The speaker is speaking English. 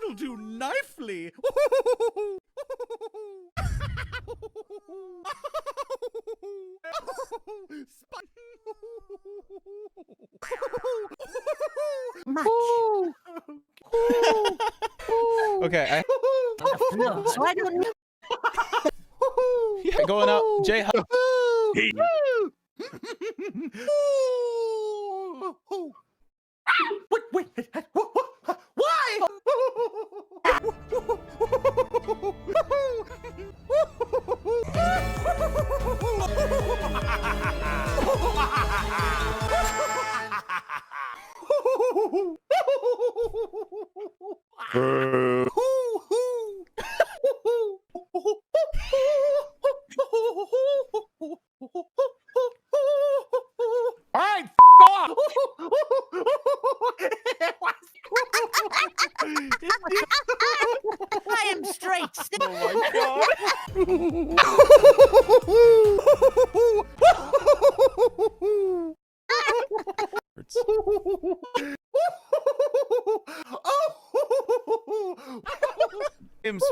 That'll do nicely. Okay. No, so I don't know. Yeah, going up. Jay. Wait, why? All right, off. I am straight. Oh my James,